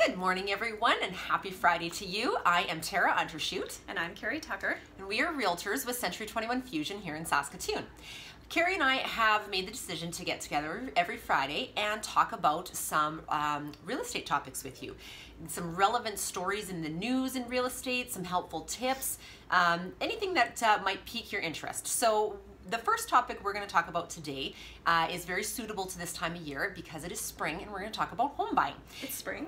Good morning, everyone, and happy Friday to you. I am Tara Untershoot. And I'm Carrie Tucker. And we are realtors with Century 21 Fusion here in Saskatoon. Carrie and I have made the decision to get together every Friday and talk about some real estate topics with you. Some relevant stories in the news in real estate, some helpful tips, anything that might pique your interest. So the first topic we're going to talk about today is very suitable to this time of year because it is spring, and we're going to talk about home buying. It's spring.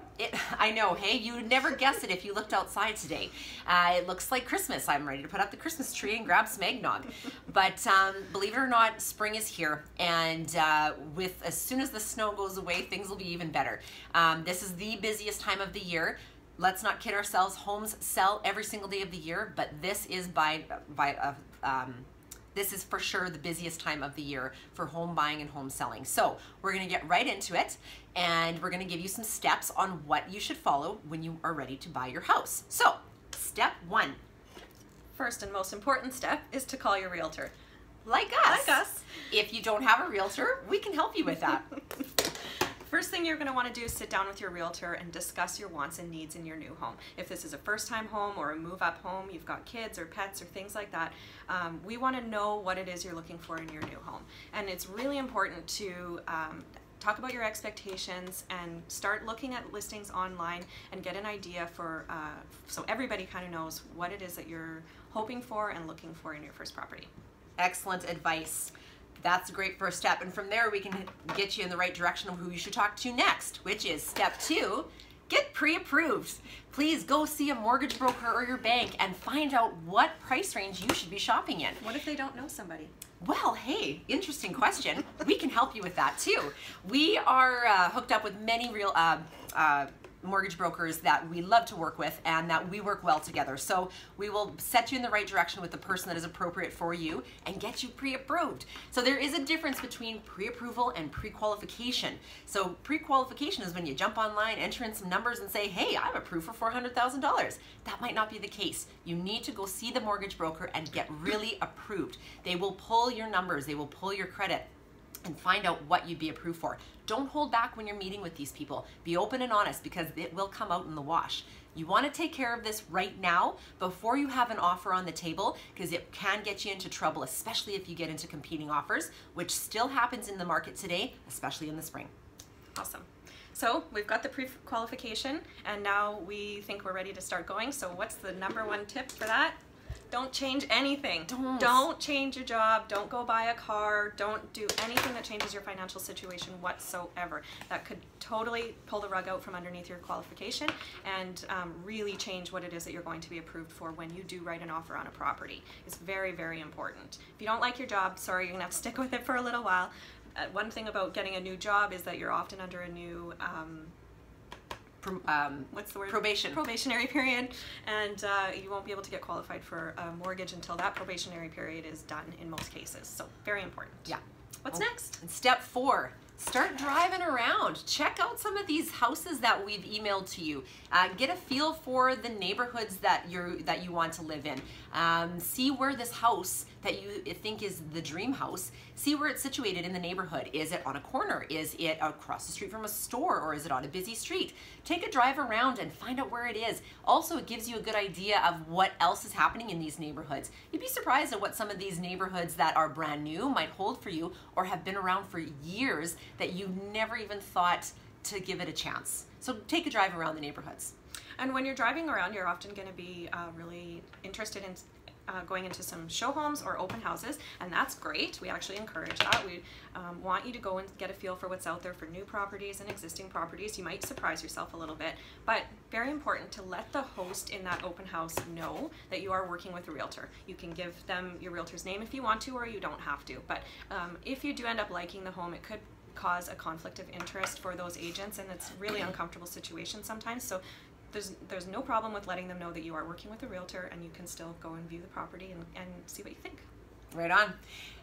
I know, hey, you would never guess it if you looked outside today. It looks like Christmas. I'm ready to put up the Christmas tree and grab some eggnog. But believe it or not, spring is here, and as soon as the snow goes away, things will be even better. This is the busiest time of the year. Let's not kid ourselves. Homes sell every single day of the year, but this is this is for sure the busiest time of the year for home buying and home selling. So we're going to get right into it, and we're going to give you some steps on what you should follow when you are ready to buy your house. So step one. First and most important step is to call your realtor. Like us. If you don't have a realtor, we can help you with that. First thing you're going to want to do is sit down with your realtor and discuss your wants and needs in your new home. If this is a first-time home or a move-up home, you've got kids or pets or things like that, we want to know what it is you're looking for in your new home. And it's really important to talk about your expectations and start looking at listings online and get an idea for so everybody kind of knows what it is that you're hoping for and looking for in your first property. Excellent advice. That's a great first step, and from there we can get you in the right direction of who you should talk to next, which is step two, get pre-approved. Please go see a mortgage broker or your bank and find out what price range you should be shopping in. What if they don't know somebody? Well, hey, interesting question. We can help you with that too. We are hooked up with many real mortgage brokers that we love to work with and that we work well together. So we will set you in the right direction with the person that is appropriate for you and get you pre-approved. So there is a difference between pre-approval and pre-qualification. So pre-qualification is when you jump online, enter in some numbers and say, hey, I'm approved for $400,000. That might not be the case. You need to go see the mortgage broker and get really approved. They will pull your numbers, they will pull your credit and find out what you'd be approved for. Don't hold back when you're meeting with these people. Be open and honest because it will come out in the wash. You want to take care of this right now before you have an offer on the table because it can get you into trouble, especially if you get into competing offers, which still happens in the market today, especially in the spring. Awesome. So we've got the pre-qualification and now we think we're ready to start going. So what's the number one tip for that? Don't change anything. Don't change your job. Don't go buy a car. Don't do anything that changes your financial situation whatsoever. That could totally pull the rug out from underneath your qualification and really change what it is that you're going to be approved for when you do write an offer on a property. It's very, very important. If you don't like your job, sorry, you're going to have to stick with it for a little while. One thing about getting a new job is that you're often under a new what's the word? Probationary period, and you won't be able to get qualified for a mortgage until that probationary period is done in most cases. So very important. Yeah. What's next? And step four, start driving around. Check out some of these houses that we've emailed to you. Get a feel for the neighborhoods that you want to live in. See where this house that you think is the dream house, see where it's situated in the neighborhood. Is it on a corner? Is it across the street from a store, or is it on a busy street? Take a drive around and find out where it is. Also, it gives you a good idea of what else is happening in these neighborhoods. You'd be surprised at what some of these neighborhoods that are brand new might hold for you or have been around for years that you never even thought to give it a chance. So take a drive around the neighborhoods. And when you're driving around, you're often going to be really interested in going into some show homes or open houses, and that's great. We actually encourage that. We want you to go and get a feel for what's out there for new properties and existing properties. You might surprise yourself a little bit, but very important to let the host in that open house know that you are working with a realtor. You can give them your realtor's name if you want to, or you don't have to, but if you do end up liking the home, it could cause a conflict of interest for those agents, and it's a really uncomfortable situation sometimes. So there's no problem with letting them know that you are working with a realtor and you can still go and view the property and see what you think. Right on.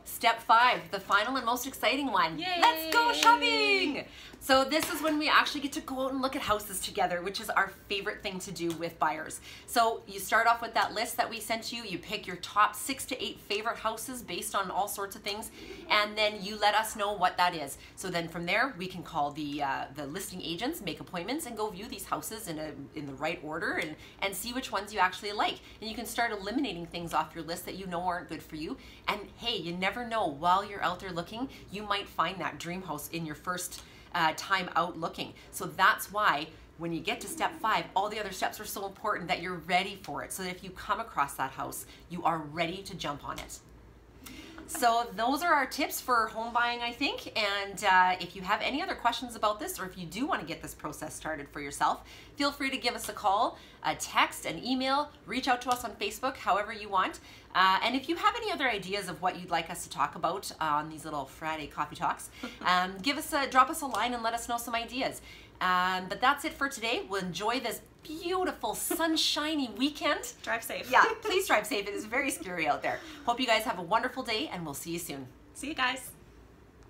Step 5, the final and most exciting one. Yay! Let's go shopping! So this is when we actually get to go out and look at houses together, which is our favorite thing to do with buyers. So you start off with that list that we sent you. You pick your top 6 to 8 favorite houses based on all sorts of things, and then you let us know what that is. So then from there, we can call the listing agents, make appointments, and go view these houses in the right order and see which ones you actually like. And you can start eliminating things off your list that you know aren't good for you. And hey, you never know, while you're out there looking, you might find that dream house in your first time out looking. So that's why when you get to step 5, all the other steps are so important that you're ready for it, so that if you come across that house, you are ready to jump on it. So those are our tips for home buying, I think. And if you have any other questions about this, or if you do want to get this process started for yourself, feel free to give us a call, a text, an email, reach out to us on Facebook, however you want. And if you have any other ideas of what you'd like us to talk about on these little Friday coffee talks, drop us a line and let us know some ideas. But that's it for today. We'll enjoy this beautiful sunshiny weekend. Drive safe. Yeah, please drive safe. It is very scary out there. Hope you guys have a wonderful day, and we'll see you soon. See you guys.